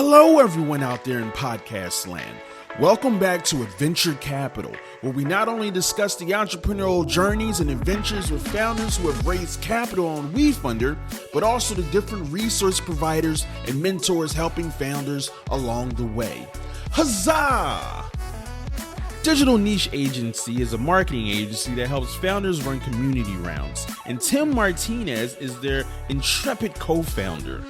Hello, everyone out there in podcast land. Welcome back to Adventure Capital, where we not only discuss the entrepreneurial journeys and adventures with founders who have raised capital on WeFunder, but also the different resource providers and mentors helping founders along the way. Huzzah! Digital Niche Agency is a marketing agency that helps founders run community rounds, and Tim Martinez is their intrepid co-founder.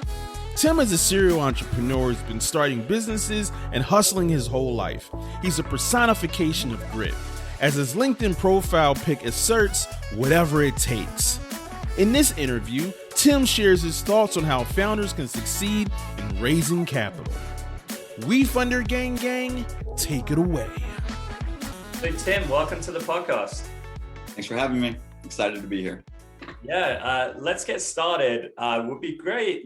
Tim is a serial entrepreneur who's been starting businesses and hustling his whole life. He's a personification of grit. As his LinkedIn profile pic asserts, whatever it takes. In this interview, Tim shares his thoughts on how founders can succeed in raising capital. WeFunder gang, take it away. So Tim, welcome to the podcast. Thanks for having me. Excited to be here. Yeah, let's get started. Would be great.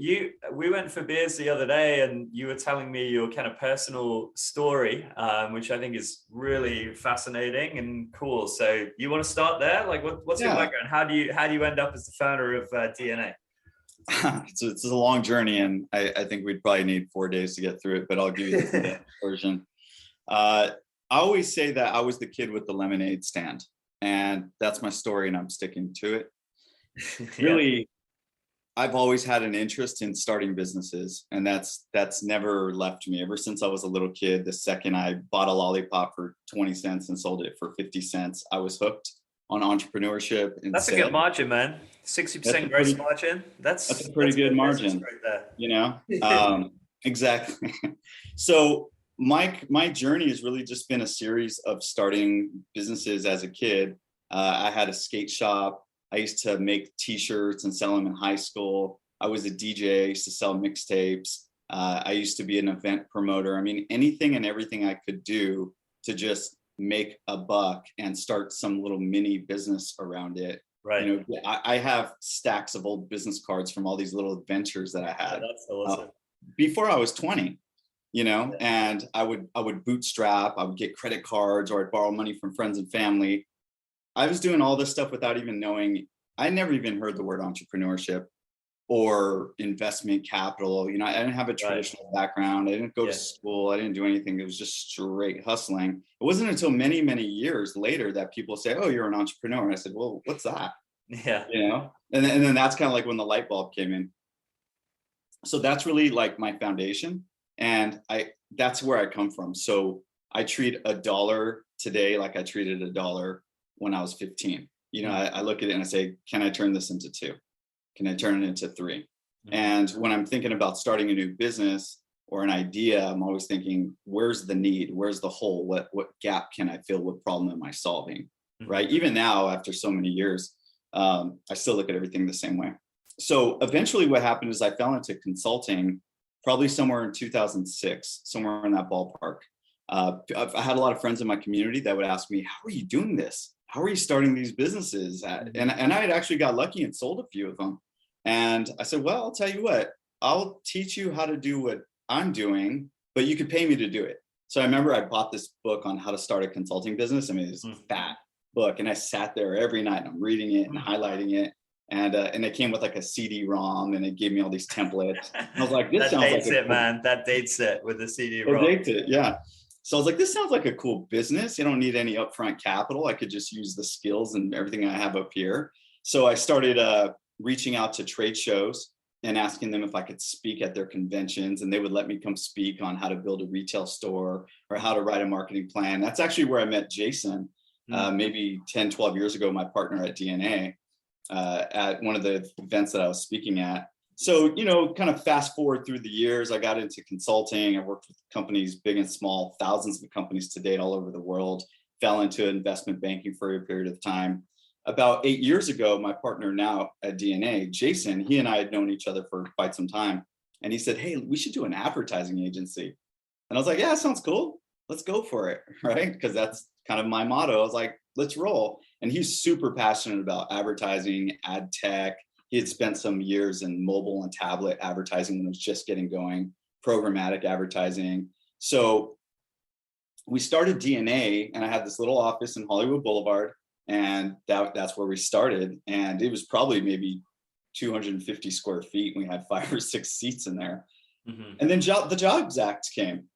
We went for beers the other day and you were telling me your kind of personal story, which I think is really fascinating and cool. So you want to start there? Like what's your background? How do you end up as the founder of DNA? It's a long journey and I think we'd probably need 4 days to get through it, but I'll give you the version. I always say that I was the kid with the lemonade stand, and that's my story and I'm sticking to it. Really, I've always had an interest in starting businesses, and that's never left me. Ever since I was a little kid, the second I bought a lollipop for 20 cents and sold it for 50 cents, I was hooked on entrepreneurship. That's a good margin, man. 60% gross margin. That's a pretty good margin right there. You know, exactly. So my journey has really just been a series of starting businesses as a kid. I had a skate shop. I used to make t-shirts and sell them in high school. I was a DJ, I used to sell mixtapes. I used to be an event promoter. I mean, anything and everything I could do to just make a buck and start some little mini business around it. Right. You know, I have stacks of old business cards from all these little adventures that I had. Yeah, that's awesome. Before I was 20, you know, and I would bootstrap, I would get credit cards, or I'd borrow money from friends and family. I was doing all this stuff without even knowing. I never even heard the word entrepreneurship or investment capital. You know, I didn't have a traditional background. I didn't go to school. I didn't do anything. It was just straight hustling. It wasn't until many, many years later that people say, "Oh, you're an entrepreneur." And I said, "Well, what's that?" Yeah. You know, and then that's kind of like when the light bulb came in. So that's really like my foundation. And that's where I come from. So I treat a dollar today like I treated a dollar when I was 15. You know, I look at it and I say, can I turn this into 2? Can I turn it into 3? Mm-hmm. And when I'm thinking about starting a new business or an idea, I'm always thinking, where's the need? Where's the hole? What gap can I fill? What problem am I solving? Mm-hmm. Right? Even now, after so many years, I still look at everything the same way. So eventually what happened is I fell into consulting probably somewhere in 2006, somewhere in that ballpark. I had a lot of friends in my community that would ask me, how are you doing this? How are you starting these businesses? And I had actually got lucky and sold a few of them. And I said, well, I'll tell you what, I'll teach you how to do what I'm doing, but you could pay me to do it. So I remember I bought this book on how to start a consulting business. I mean, it's a fat book. And I sat there every night and I'm reading it and highlighting it. And it came with like a CD-ROM and it gave me all these templates. And I was like, this sounds like that dates it with the CD-ROM. It dates it, yeah. So I was like, this sounds like a cool business. You don't need any upfront capital. I could just use the skills and everything I have up here. So I started reaching out to trade shows and asking them if I could speak at their conventions, and they would let me come speak on how to build a retail store or how to write a marketing plan. That's actually where I met Jason, maybe 10, 12 years ago, my partner at DNA, at one of the events that I was speaking at. So, you know, kind of fast forward through the years, I got into consulting. I worked with companies big and small, thousands of companies to date all over the world, fell into investment banking for a period of time. About 8 years ago, my partner now at DNA, Jason, he and I had known each other for quite some time. And he said, hey, we should do an advertising agency. And I was like, yeah, sounds cool. Let's go for it, right? Because that's kind of my motto. I was like, let's roll. And he's super passionate about advertising, ad tech. He had spent some years in mobile and tablet advertising when it was just getting going, programmatic advertising. So we started DNA, and I had this little office in Hollywood Boulevard, and that's where we started. And it was probably maybe 250 square feet. We had 5 or 6 seats in there. Mhm. And then the Jobs Act came.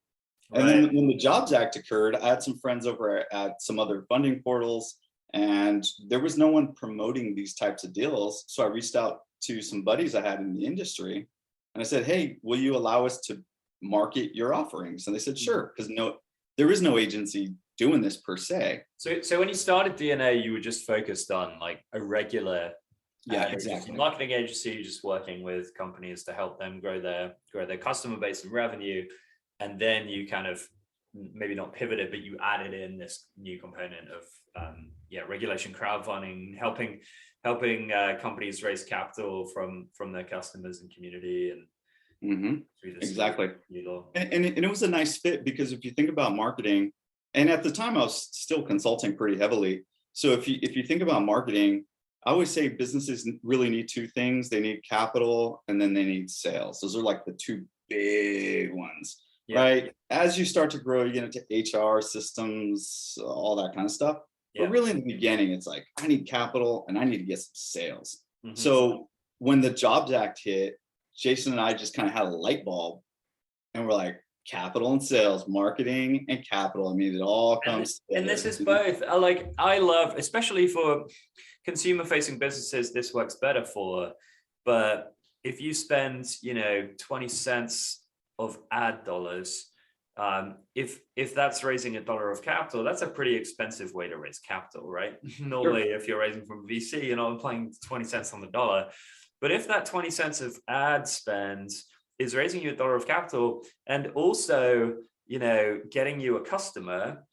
And Right. then when the Jobs Act occurred, I had some friends over at some other funding portals, and there was no one promoting these types of deals. So I reached out to some buddies I had in the industry, and I said, "Hey, will you allow us to market your offerings?" And they said, "Sure," because there is no agency doing this per se. So when you started DNA, you were just focused on like a regular Yeah, agency, exactly. marketing agency, just working with companies to help them grow their customer base and revenue. And then you kind of maybe not pivoted, but you added in this new component of regulation crowdfunding, helping companies raise capital from their customers and community and through this Exactly. new law. And it was a nice fit, because if you think about marketing, and at the time I was still consulting pretty heavily. So if you think about marketing, I always say businesses really need two things. They need capital, and then they need sales. Those are like the two big ones, right? As you start to grow, you get into HR systems, all that kind of stuff. But really in the beginning, it's like, I need capital and I need to get some sales. So when the Jobs Act hit, Jason and I just kind of had a light bulb, and we're like, capital and sales, marketing and capital. I mean, it all comes and this is both. I love, especially for consumer facing businesses, this works better for. But if you spend 20 cents of ad dollars, if that's raising $1 of capital, that's a pretty expensive way to raise capital, right? Normally, if you're raising from VC, you're not playing 20 cents on the dollar. But if that 20 cents of ad spend is raising you $1 of capital, and also, getting you a customer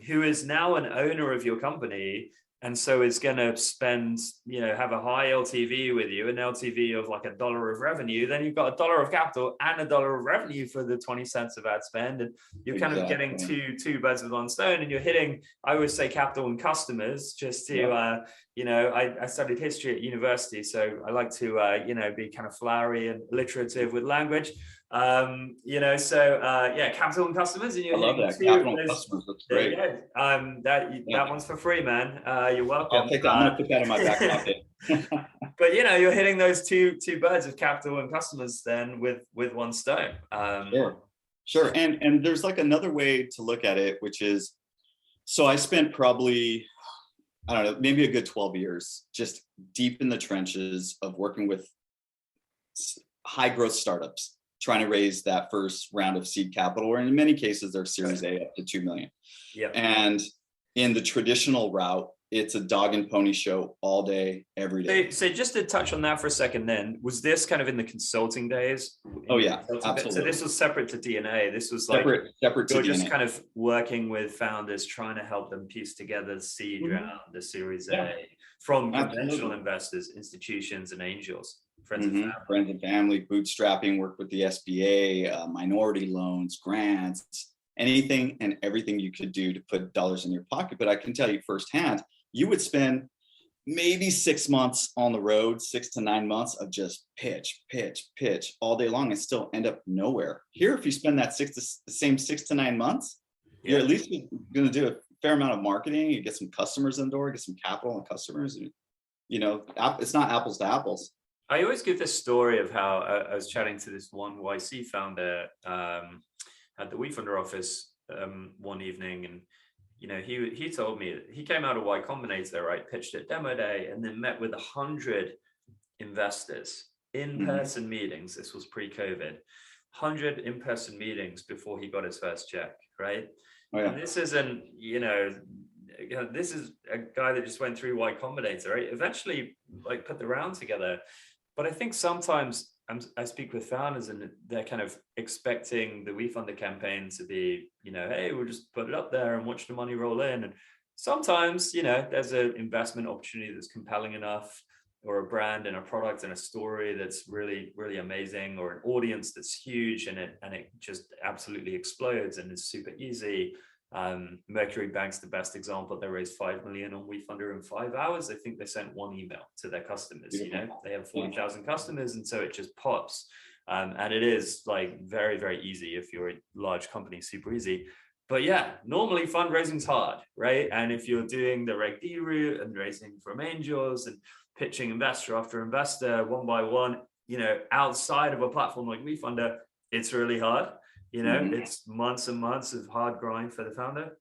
who is now an owner of your company, and so is going to spend, have a high LTV with you, an LTV of like $1 of revenue, then you've got $1 of capital and $1 of revenue for the 20 cents of ad spend. And you're kind of getting two birds with one stone, and you're hitting, I always say, capital and customers, just to, I studied history at university, so I like to, be kind of flowery and alliterative with language. Capital and customers, and I love that. Capital and customers, that's great. That one's for free, man. You're welcome. I'll take that. I'm gonna put that in my back pocket. But you're hitting those two birds of capital and customers then with one stone. Sure. And there's like another way to look at it, which is, so I spent probably, I don't know, maybe a good 12 years just deep in the trenches of working with high growth startups, trying to raise that first round of seed capital, or in many cases, they're Series A up to 2 million. And in the traditional route, it's a dog and pony show all day, every day. So just to touch on that for a second, then, was this kind of in the consulting days? Oh yeah, absolutely. So this was separate to DNA. This was like separate to you're just DNA. kind of working with founders, trying to help them piece together the seed round, the Series A, from conventional investors, institutions, and angels, friends and family. Friends and family, bootstrapping, work with the SBA, minority loans, grants, anything and everything you could do to put dollars in your pocket. But I can tell you firsthand, you would spend maybe 6 months on the road, 6 to 9 months of just pitch all day long, and still end up nowhere. Here, if you spend that 6 to 9 months, you're at least going to do a fair amount of marketing. You get some customers in the door, get some capital and customers. And, it's not apples to apples. I always give this story of how I was chatting to this one YC founder at the WeFunder office one evening, and he told me that he came out of Y Combinator, right? Pitched at demo day, and then met with 100 investors in-person meetings. This was pre-COVID. 100 in-person meetings before he got his first check, right? And this isn't, this is a guy that just went through Y Combinator, right? Eventually, like, put the round together. But I think sometimes I speak with founders, and they're kind of expecting the WeFunder campaign to be, hey, we'll just put it up there and watch the money roll in. And sometimes, there's an investment opportunity that's compelling enough, or a brand and a product and a story that's really, really amazing, or an audience that's huge, and it just absolutely explodes and is super easy. Mercury Bank's the best example. They raised 5 million on WeFunder in 5 hours. I think they sent one email to their customers. They have 40,000 customers, and so it just pops. And it is like very, very easy if you're a large company, super easy. But normally fundraising's hard, right? And if you're doing the Reg D route and raising from angels and pitching investor after investor one by one, outside of a platform like WeFunder, it's really hard. Mhm. It's months and months of hard grind for the founder.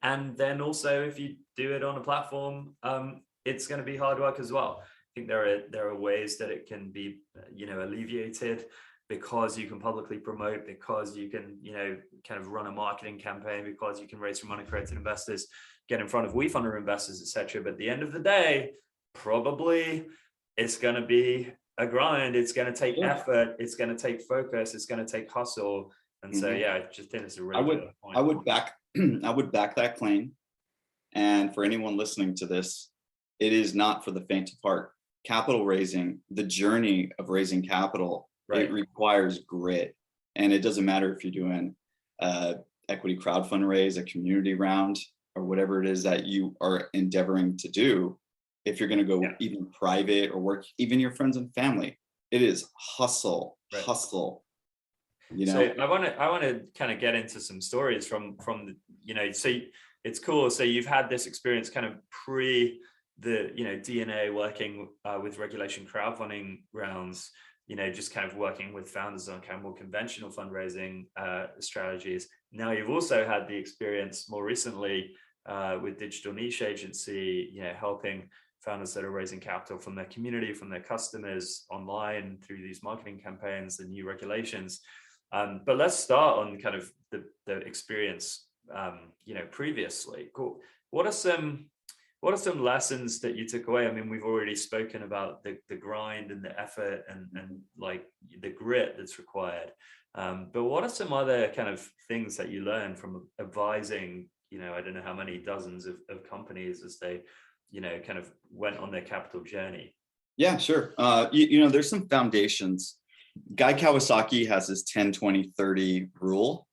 And then also, if you do it on a platform, it's going to be hard work as well. I think there are ways that it can be, alleviated, because you can publicly promote, because you can, kind of run a marketing campaign, because you can raise some money, accredited investors, get in front of WeFunder investors, etc. But at the end of the day, probably it's going to be a grind. It's going to take effort. It's going to take focus. It's going to take hustle. And so, I just think it's a really good point. I would back that claim. And for anyone listening to this, it is not for the faint of heart. Capital raising, the journey of raising capital, it requires grit. And it doesn't matter if you're doing equity crowdfund raise, a community round, or whatever it is that you are endeavoring to do. If you're going to go even private or work, even your friends and family, it is hustle. So I want to kind of get into some stories from the, so it's cool. So you've had this experience kind of pre the, DNA working with regulation crowdfunding rounds, just kind of working with founders on kind of more conventional fundraising strategies. Now you've also had the experience more recently with Digital Niche Agency, helping founders that are raising capital from their community, from their customers online through these marketing campaigns, the new regulations. But let's start on kind of the experience, previously. Cool. What are some lessons that you took away? I mean, we've already spoken about the grind and the effort and like the grit that's required. But what are some other kind of things that you learned from advising, I don't know how many dozens of companies as they, kind of went on their capital journey? Yeah, sure. There's some foundations. Guy Kawasaki has this 10-20-30 rule.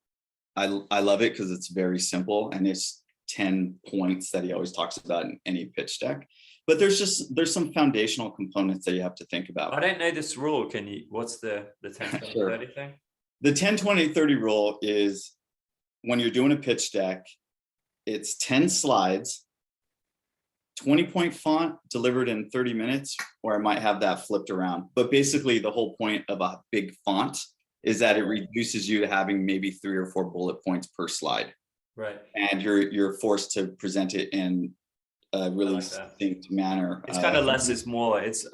I love it because it's very simple, and it's 10 points that he always talks about in any pitch deck. But there's some foundational components that you have to think about. I don't know this rule. What's the 10-20-30 Sure. thing? The 10-20-30 rule is when you're doing a pitch deck, it's 10 slides, 20-point font delivered in 30 minutes, or I might have that flipped around. But basically the whole point of a big font is that it reduces you to having maybe 3 or 4 bullet points per slide. Right. And you're forced to present it in a really succinct manner. It's kind of less is more. It's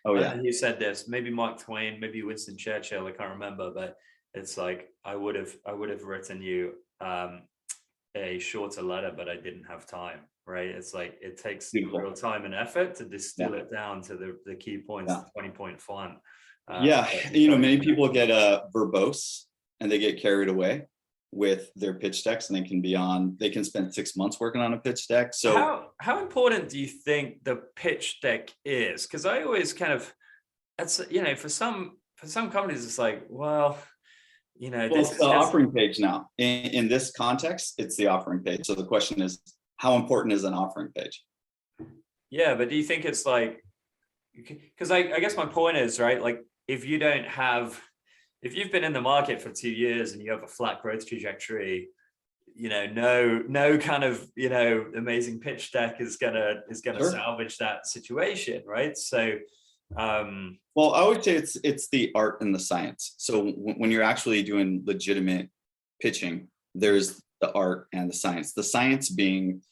you said this, maybe Mark Twain, maybe Winston Churchill, I can't remember, but it's like I would have written you a shorter letter, but I didn't have time. Right. It's like it takes real time and effort to distill it down to the key points, the 20-point font. Many people get verbose and they get carried away with their pitch decks, and they can spend 6 months working on a pitch deck. So how important do you think the pitch deck is? Because I always kind of, that's, for some companies, it's like, it's the offering page now. In this context, it's the offering page. So the question is, how important is an offering page? Yeah, but do you think it's like, because I guess my point is, right, like if you've been in the market for 2 years and you have a flat growth trajectory, no kind of, amazing pitch deck is gonna salvage that situation, right? So well, I would say it's the art and the science. So when you're actually doing legitimate pitching, there's the art and the science. The science being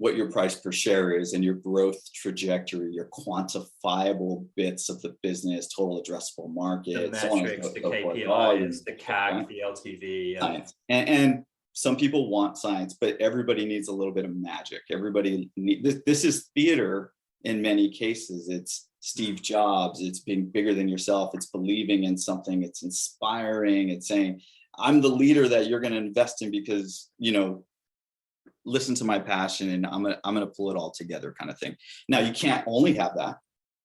what your price per share is and your growth trajectory, your quantifiable bits of the business, total addressable market, the metrics, the KPIs, the CAC, the LTV. Science. And some people want science, but everybody needs a little bit of magic. This is theater in many cases. It's Steve Jobs. It's being bigger than yourself. It's believing in something. It's inspiring. It's saying, I'm the leader that you're going to invest in because, listen to my passion and I'm going to pull it all together kind of thing. Now, you can't only have that.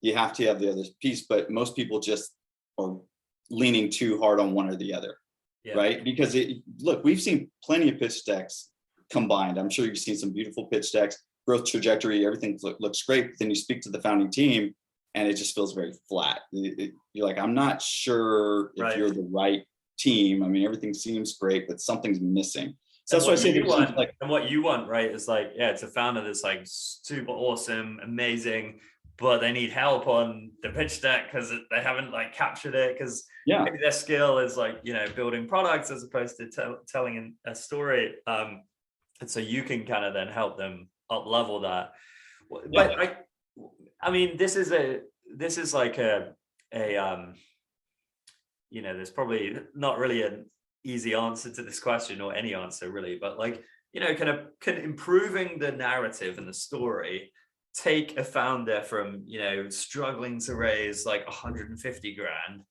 You have to have the other piece, but most people just are leaning too hard on one or the other, right? Because we've seen plenty of pitch decks combined. I'm sure you've seen some beautiful pitch decks, growth trajectory, everything looks great. But then you speak to the founding team and it just feels very flat. You're like, I'm not sure if you're the right team. I mean, everything seems great, but something's missing. So that's why I say and what you want, right, is like, it's a founder that's like super awesome, amazing, but they need help on the pitch deck because they haven't like captured it, because maybe their skill is like, you know, building products as opposed to telling a story. And so you can kind of then help them up level that. But I mean, this is like a you know, there's probably not really an easy answer to this question, or any answer really, but like, you know, can improving the narrative and the story take a founder from, you know, struggling to raise like 150 grand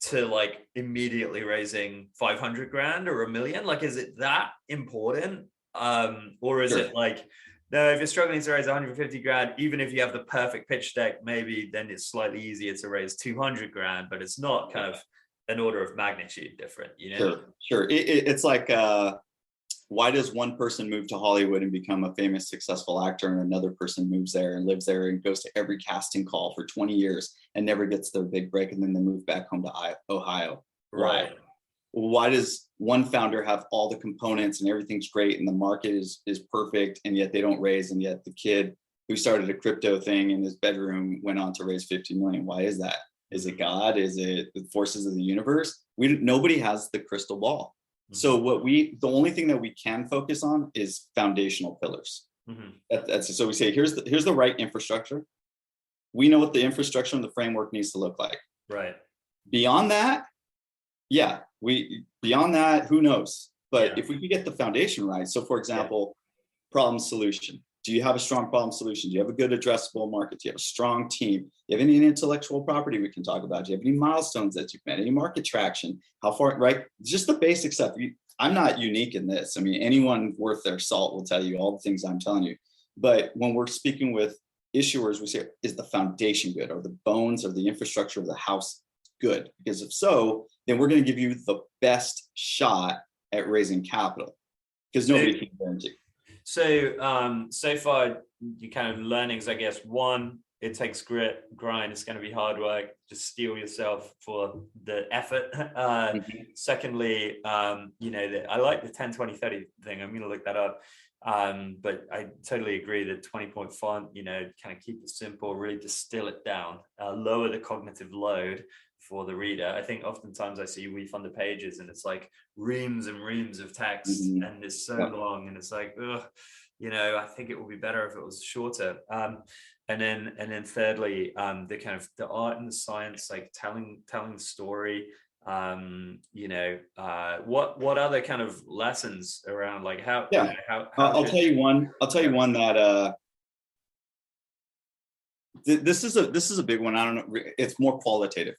to like immediately raising 500 grand or $1 million? Like, is it that important? Or is it like, no, if you're struggling to raise 150 grand, even if you have the perfect pitch deck, maybe then it's slightly easier to raise 200 grand, but it's not kind of an order of magnitude different, you know? Sure. It's like, why does one person move to Hollywood and become a famous, successful actor, and another person moves there and lives there and goes to every casting call for 20 years and never gets their big break, and then they move back home to Ohio? Right. Why does one founder have all the components and everything's great and the market is perfect, and yet they don't raise, and yet the kid who started a crypto thing in his bedroom went on to raise 50 million? Why is that? Is it God? Is it the forces of the universe? Nobody has the crystal ball. So the only thing that we can focus on is foundational pillars. So we say, here's the right infrastructure. We know what the infrastructure and the framework needs to look like. Right. Beyond that, who knows? But if we can get the foundation right. So for example, problem solution. Do you have a strong problem solution? Do you have a good addressable market? Do you have a strong team? Do you have any intellectual property we can talk about? Do you have any milestones that you've met? Any market traction? How far, right? Just the basic stuff. I'm not unique in this. I mean, anyone worth their salt will tell you all the things I'm telling you. But when we're speaking with issuers, we say, is the foundation good? Are the bones or the infrastructure of the house good? Because if so, then we're going to give you the best shot at raising capital, because nobody can guarantee. So, so far, you kind of learnings, I guess, one, it takes grit, grind. It's going to be hard work. Just steel yourself for the effort. Secondly, you know, I like the 10, 20, 30 thing. I'm going to look that up. But I totally agree that 20-point font, you know, kind of keep it simple, really distill it down, lower the cognitive load for the reader. I think oftentimes I see WeFunder pages and it's like reams and reams of text and it's so long, and it's like, ugh, you know, I think it would be better if it was shorter. And then thirdly, the kind of the art and the science, like telling the story. You know, what other kind of lessons around like how? Yeah, you know, how I'll tell you one. I'll tell you one that this is a big one. I don't know. It's more qualitative.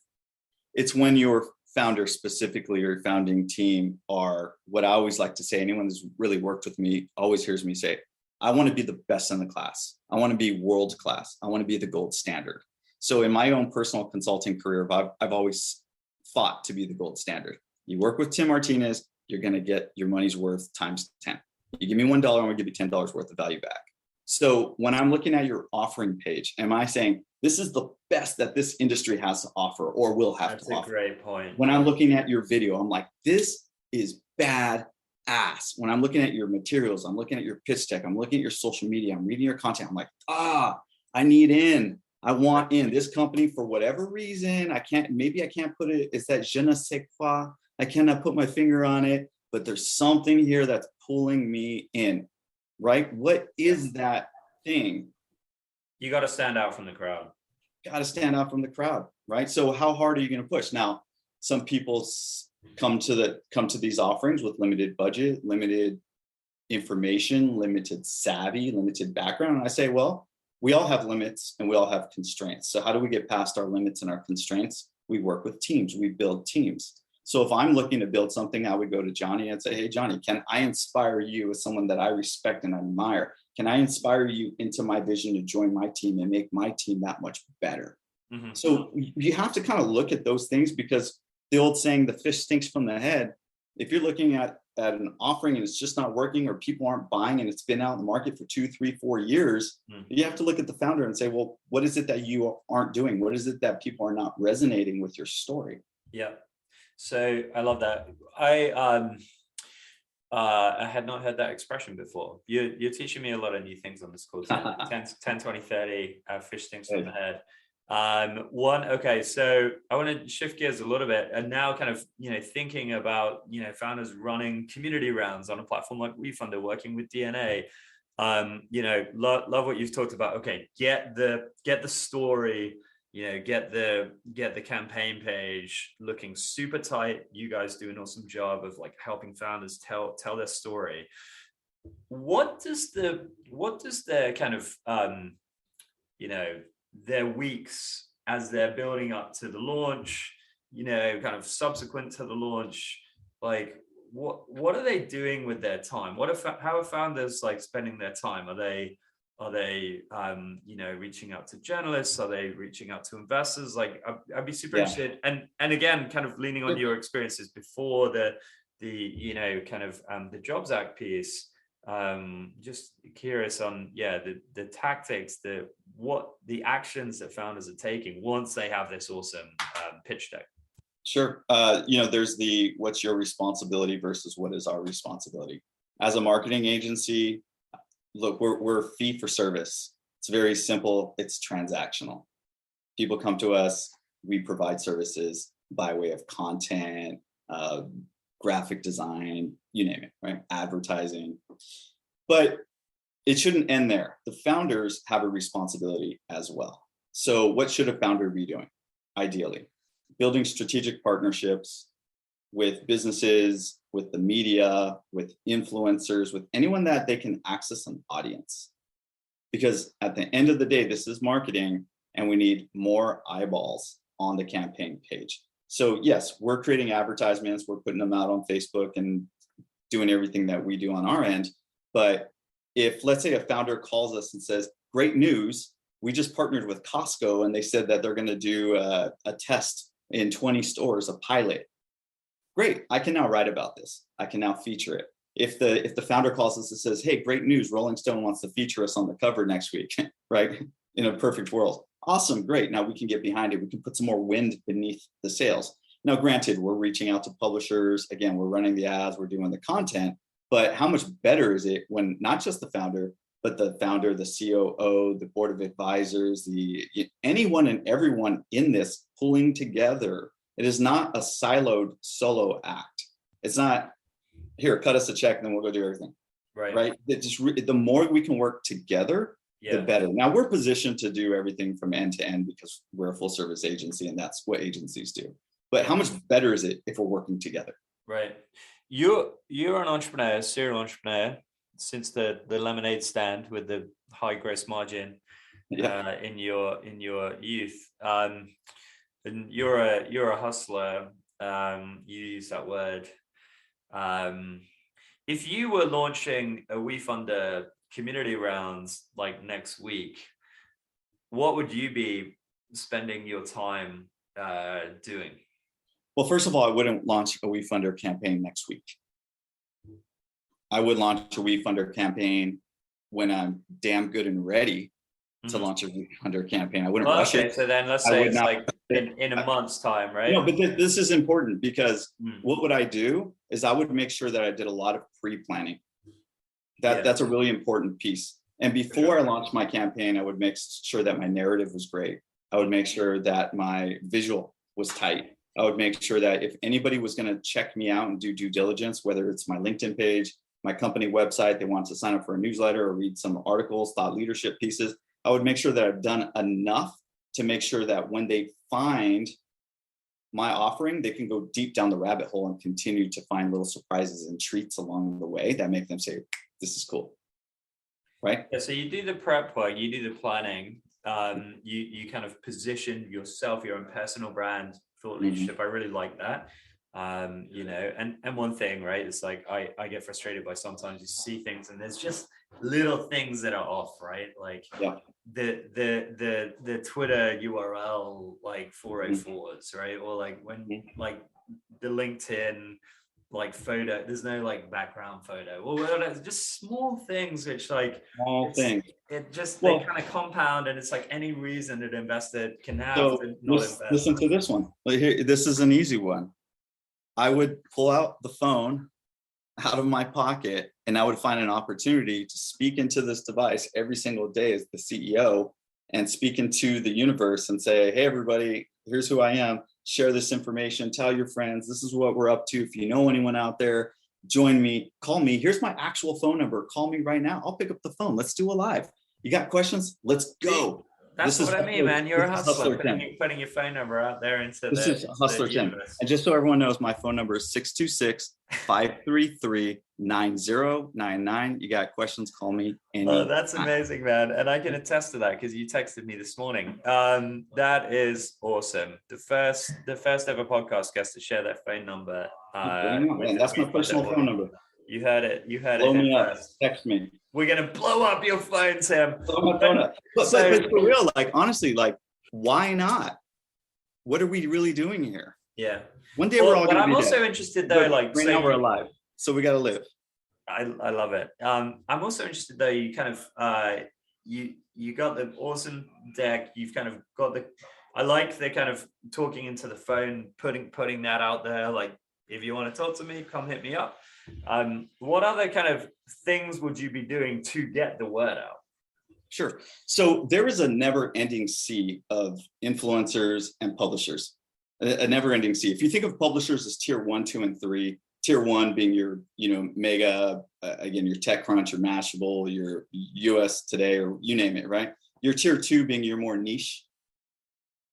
It's when your founder, specifically your founding team, are what I always like to say. Anyone who's really worked with me always hears me say, I want to be the best in the class. I want to be world class. I want to be the gold standard. So in my own personal consulting career, I've always fought to be the gold standard. You work with Tim Martinez, you're going to get your money's worth times 10. You give me $1, I'm going to give you $10 worth of value back. So when I'm looking at your offering page, am I saying this is the best that this industry has to offer or will have to offer? That's a great point. When I'm looking at your video, I'm like, this is bad ass. When I'm looking at your materials, I'm looking at your pitch deck, I'm looking at your social media, I'm reading your content, I'm like, I need in. I want in this company for whatever reason. Maybe I can't put it, it's that je ne sais quoi. I cannot put my finger on it, but there's something here that's pulling me in, right? What is that thing? You got to stand out from the crowd. Got to stand out from the crowd, right? So how hard are you going to push? Now, some people come to these offerings with limited budget, limited information, limited savvy, limited background. And I say, well, we all have limits and we all have constraints. So how do we get past our limits and our constraints? We work with teams, we build teams. So if I'm looking to build something, I would go to Jonny and say, hey, Jonny, can I inspire you as someone that I respect and admire? Can I inspire you into my vision to join my team and make my team that much better? So you have to kind of look at those things, because the old saying, the fish stinks from the head. If you're looking at an offering and it's just not working, or people aren't buying and it's been out in the market for 2, 3, 4 years, you have to look at the founder and say, well, what is it that you aren't doing? What is it that people are not resonating with your story? Yeah. So I love that. I had not heard that expression before. You're teaching me a lot of new things on this course. 10, 20, 30, fish things from the head. Okay, so I want to shift gears a little bit and now kind of, thinking about, founders running community rounds on a platform like WeFunder, working with DNA. Love what you've talked about. Okay, get the story, get the campaign page looking super tight. You guys do an awesome job of like helping founders tell their story. What does their kind of their weeks as they're building up to the launch, kind of subsequent to the launch, like what are they doing with their time? How are founders like spending their time? Are they reaching out to journalists? Are they reaching out to investors? Like I'd be super interested. And again, kind of leaning on your experiences before the Jobs Act piece. Just curious on the tactics, the actions that founders are taking once they have this awesome pitch deck. Sure. There's the what's your responsibility versus what is our responsibility. As a marketing agency, look, we're fee for service. It's very simple. It's transactional. People come to us, we provide services by way of content, graphic design, you name it, right? Advertising. But it shouldn't end there. The founders have a responsibility as well. So what should a founder be doing? Ideally, building strategic partnerships with businesses, with the media, with influencers, with anyone that they can access an audience. Because at the end of the day, this is marketing and we need more eyeballs on the campaign page. So yes, we're creating advertisements, we're putting them out on Facebook and doing everything that we do on our end. But if, let's say, a founder calls us and says, great news, we just partnered with Costco and they said that they're going to do a test in 20 stores, a pilot. Great, I can now write about this. I can now feature it. If the founder calls us and says, hey, great news, Rolling Stone wants to feature us on the cover next week, right? In a perfect world. Awesome, great. Now we can get behind it. We can put some more wind beneath the sails. Now, granted, we're reaching out to publishers. Again, we're running the ads, we're doing the content, but how much better is it when not just the founder, but the founder, the COO, the board of advisors, anyone and everyone in this pulling together. It is not a siloed solo act. It's not, here, cut us a check and then we'll go do everything. Right? The more we can work together, the better. Now we're positioned to do everything from end to end because we're a full service agency and that's what agencies do. But how much better is it if we're working together? Right. You're an entrepreneur, serial entrepreneur, since the lemonade stand with the high gross margin in your youth. And you're a hustler. You use that word. If you were launching a WeFunder community rounds like next week, what would you be spending your time doing? Well, first of all, I wouldn't launch a WeFunder campaign next week. I would launch a WeFunder campaign when I'm damn good and ready to launch a WeFunder campaign. I wouldn't rush it. So then let's say it's like in a month's time, right? No, but this is important because what would I do is I would make sure that I did a lot of pre-planning. That's a really important piece. And before I launched my campaign, I would make sure that my narrative was great. I would make sure that my visual was tight. I would make sure that if anybody was going to check me out and do due diligence, whether it's my LinkedIn page, my company website, they want to sign up for a newsletter or read some articles, thought leadership pieces, I would make sure that I've done enough to make sure that when they find my offering, they can go deep down the rabbit hole and continue to find little surprises and treats along the way that make them say, this is cool. Right? Yeah, so you do the prep work, you do the planning, you kind of position yourself, your own personal brand, thought leadership. I really like that. And one thing, right, it's like I get frustrated by sometimes you see things and there's just little things that are off, right? Like the Twitter URL like 404s, right? Or like when like the LinkedIn like photo, there's no like background photo. Well, just small things which like it just they kind of compound, and it's like any reason an investor can have to not invest. Listen to this one. Here, this is an easy one. I would pull out the phone out of my pocket, and I would find an opportunity to speak into this device every single day as the CEO and speak into the universe and say, hey, everybody, here's who I am. Share this information. Tell your friends. This is what we're up to. If you know anyone out there, join me. Call me. Here's my actual phone number. Call me right now. I'll pick up the phone. Let's do a live. You got questions? Let's go. That's This what is I mean, man. You're a hustler, Tim. putting your phone number out there into This is Hustler Tim. And just so everyone knows, my phone number is 626-533-9099. You got questions, call me. Oh, that's amazing, man. And I can attest to that because you texted me this morning. That is awesome. The first ever podcast guest to share their phone number. That's my personal phone number. You heard it. Blow me up. Text me. We're gonna blow up your phone, Tim. Blow my phone up. But for real, like honestly, like why not? What are we really doing here? Yeah. One day we're all gonna be I'm also dead. interested though, like right now we're alive, so we gotta live. I love it. I'm also interested though. You kind of you got the awesome deck. You've kind of got the. I like the kind of talking into the phone, putting that out there. Like if you want to talk to me, come hit me up. What other kind of things would you be doing to get the word out? Sure. So there is a never-ending sea of influencers and publishers. A never-ending sea. If you think of publishers as tier 1, 2, and 3, tier 1 being your, Mega, again, your TechCrunch, your Mashable, your US Today, or you name it, right? Your tier 2 being your more niche,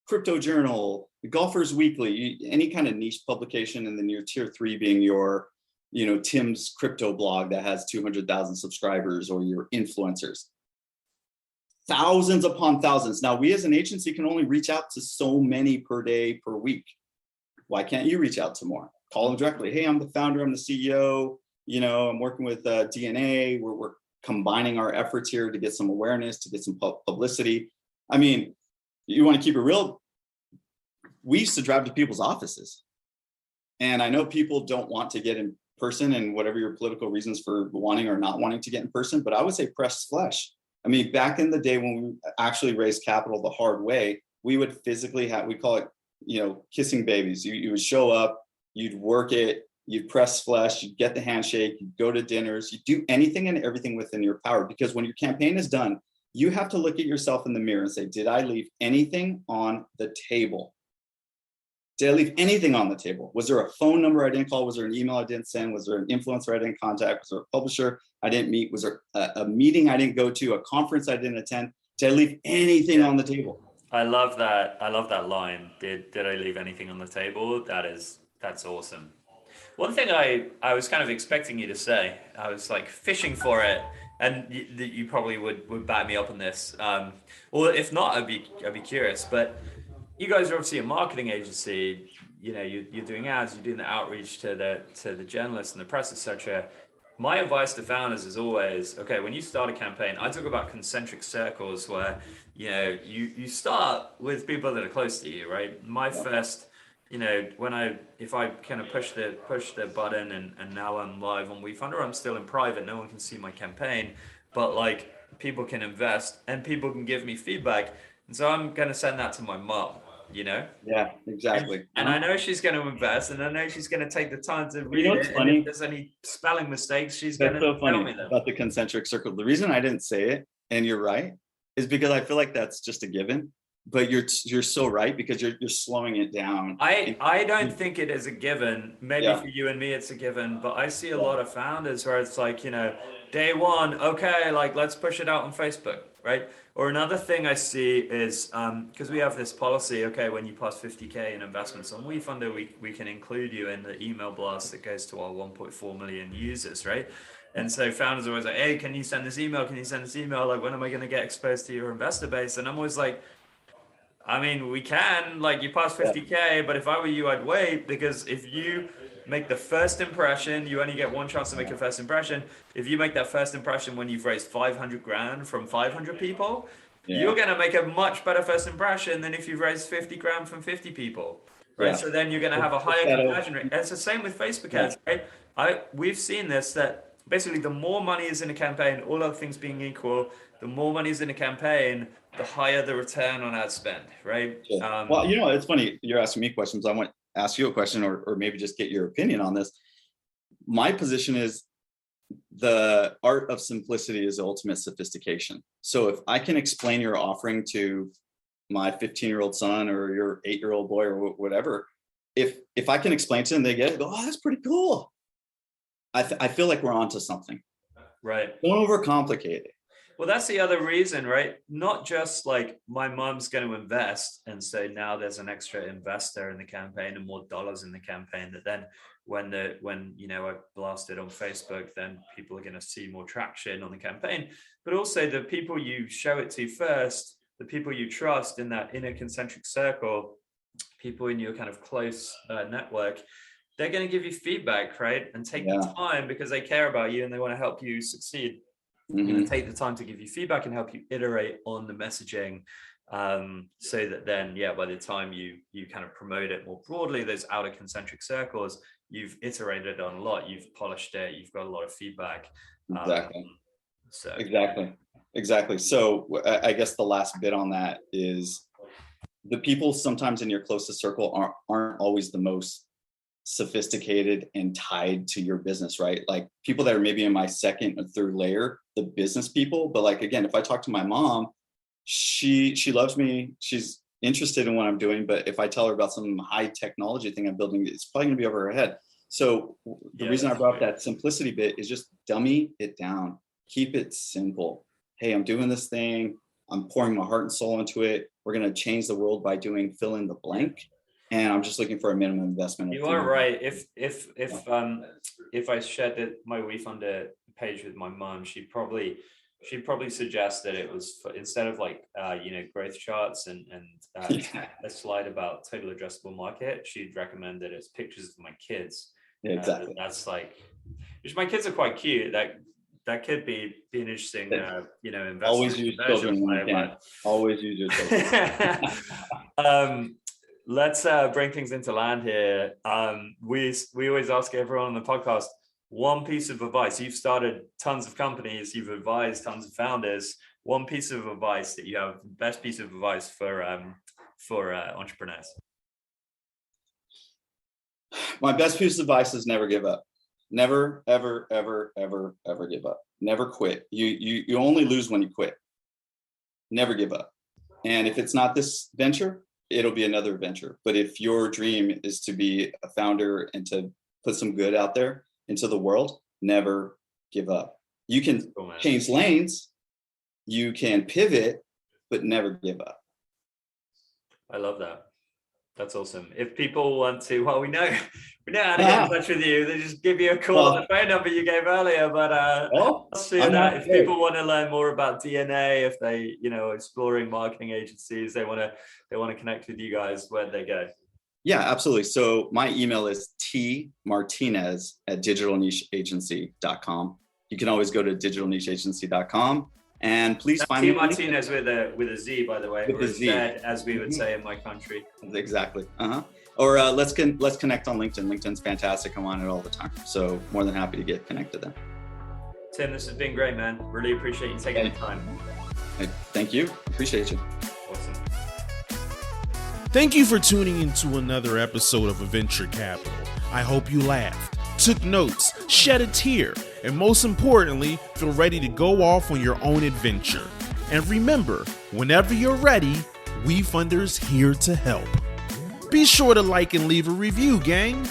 Crypto Journal, Golfers Weekly, any kind of niche publication, and then your tier 3 being your, Tim's crypto blog that has 200,000 subscribers, or your influencers. Thousands upon thousands. Now, we as an agency can only reach out to so many per day, per week. Why can't you reach out to more? Call them directly. Hey, I'm the founder, I'm the CEO. I'm working with DNA. We're combining our efforts here to get some awareness, to get some publicity. I mean, you want to keep it real. We used to drive to people's offices. And I know people don't want to get in person, and whatever your political reasons for wanting or not wanting to get in person, but I would say press flesh. I mean, back in the day when we actually raised capital the hard way, we would physically we call it, kissing babies. You would show up, you'd work it, you'd press flesh, you'd get the handshake, you'd go to dinners, you do anything and everything within your power. Because when your campaign is done, you have to look at yourself in the mirror and say, did I leave anything on the table? Did I leave anything on the table? Was there a phone number I didn't call? Was there an email I didn't send? Was there an influencer I didn't contact? Was there a publisher I didn't meet? Was there a meeting I didn't go to, a conference I didn't attend? Did I leave anything on the table? I love that. I love that line. Did I leave anything on the table? That's awesome. One thing I was kind of expecting you to say, I was like fishing for it, and you probably would back me up on this. Or if not, I'd be curious. But you guys are obviously a marketing agency. You're doing ads, you're doing the outreach to the journalists and the press, etc. My advice to founders is always, okay, when you start a campaign, I talk about concentric circles where, you start with people that are close to you, right? My first, if I kind of push the button and now I'm live on WeFunder, I'm still in private, no one can see my campaign, but like people can invest and people can give me feedback. And so I'm going to send that to my mom. Yeah, exactly. And I know she's going to invest, and I know she's going to take the time to read it. Funny? And if there's any spelling mistakes, she's going to tell me them. About the concentric circle. The reason I didn't say it, and you're right, is because I feel like that's just a given. But you're so right, because you're slowing it down. I don't think it is a given. Maybe for you and me it's a given, but I see a lot of founders where it's like, day one, okay, like let's push it out on Facebook, right? Or another thing I see is, because we have this policy, okay, when you pass 50K in investments on WeFunder, we can include you in the email blast that goes to our 1.4 million users, right? And so founders are always like, hey, can you send this email? Can you send this email? Like, when am I going to get exposed to your investor base? And I'm always like, I mean, we can, like, you pass 50K, but if I were you, I'd wait, because if you make the first impression, you only get one chance to make a first impression. If you make that first impression when you've raised 500 grand from 500 people, you're going to make a much better first impression than if you've raised 50 grand from 50 people, right? So then you're going to have a higher conversion rate. It's the same with Facebook ads, right? We've seen this, that basically the more money is in a campaign, all other things being equal, the more money is in a campaign, the higher the return on ad spend, right? Well, it's funny, you're asking me questions. I want to ask you a question, or maybe just get your opinion on this. my position is the art of simplicity is ultimate sophistication. So if I can explain your offering to my 15-year-old son or your 8-year-old boy or whatever, if I can explain to them, they get it, go, oh, that's pretty cool. I feel like we're onto something. Right. Don't overcomplicate it. Well, that's the other reason, right? Not just like my mom's going to invest, and so now there's an extra investor in the campaign and more dollars in the campaign, that then when I blast it on Facebook, then people are going to see more traction on the campaign. But also the people you show it to first, the people you trust in that inner concentric circle, people in your kind of close network, they're going to give you feedback, right? And take the time because they care about you and they want to help you succeed. Mm-hmm. Going to take the time to give you feedback and help you iterate on the messaging, so that then, by the time you kind of promote it more broadly, those outer concentric circles, you've iterated on a lot, you've polished it, you've got a lot of feedback. Exactly. So I guess the last bit on that is the people sometimes in your closest circle aren't always the most sophisticated and tied to your business, right? Like people that are maybe in my second or third layer, the business people. But like, again, if I talk to my mom, she loves me. She's interested in what I'm doing. But if I tell her about some high technology thing I'm building, it's probably gonna be over her head. So the reason I brought up that simplicity bit is just dummy it down. Keep it simple. Hey, I'm doing this thing. I'm pouring my heart and soul into it. We're gonna change the world by doing fill in the blank. And I'm just looking for a minimum investment. You are right. If I shared my WeFunder page with my mom, she'd probably suggest that it was instead of like growth charts and a slide about total addressable market, she'd recommend that it's pictures of my kids. Yeah, exactly. That's like, which my kids are quite cute. That could be an interesting investment. Always use children when you can. Always use your children. Let's bring things into land here. We always ask everyone on the podcast one piece of advice. You've started tons of companies, you've advised tons of founders. One piece of advice that you have, best piece of advice for entrepreneurs. My best piece of advice is never give up. Never, ever, ever, ever, ever give up. Never quit. You only lose when you quit. Never give up. And if it's not this venture, it'll be another venture. But if your dream is to be a founder and to put some good out there into the world, never give up. You can change lanes, you can pivot, but never give up. I love that. That's awesome. If people want to, we know how to get in touch with you. They just give you a call on the phone number you gave earlier. But if people want to learn more about DNA, if they, exploring marketing agencies, they want to connect with you guys, where'd they go? Yeah, absolutely. So my email is tmartinez@digitalnicheagency.com. You can always go to digitalnicheagency.com. And please find me. Martinez with a Z, by the way, with a Z, as we would say in my country. Exactly. Or let's connect on LinkedIn. LinkedIn's fantastic. I'm on it all the time. So more than happy to get connected there. Tim, this has been great, man. Really appreciate you taking the time. Thank you. Appreciate you. Awesome. Thank you for tuning into another episode of Adventure Capital. I hope you laughed, took notes, shed a tear, and most importantly, feel ready to go off on your own adventure. And remember, whenever you're ready, WeFunder's here to help. Be sure to like and leave a review, gang.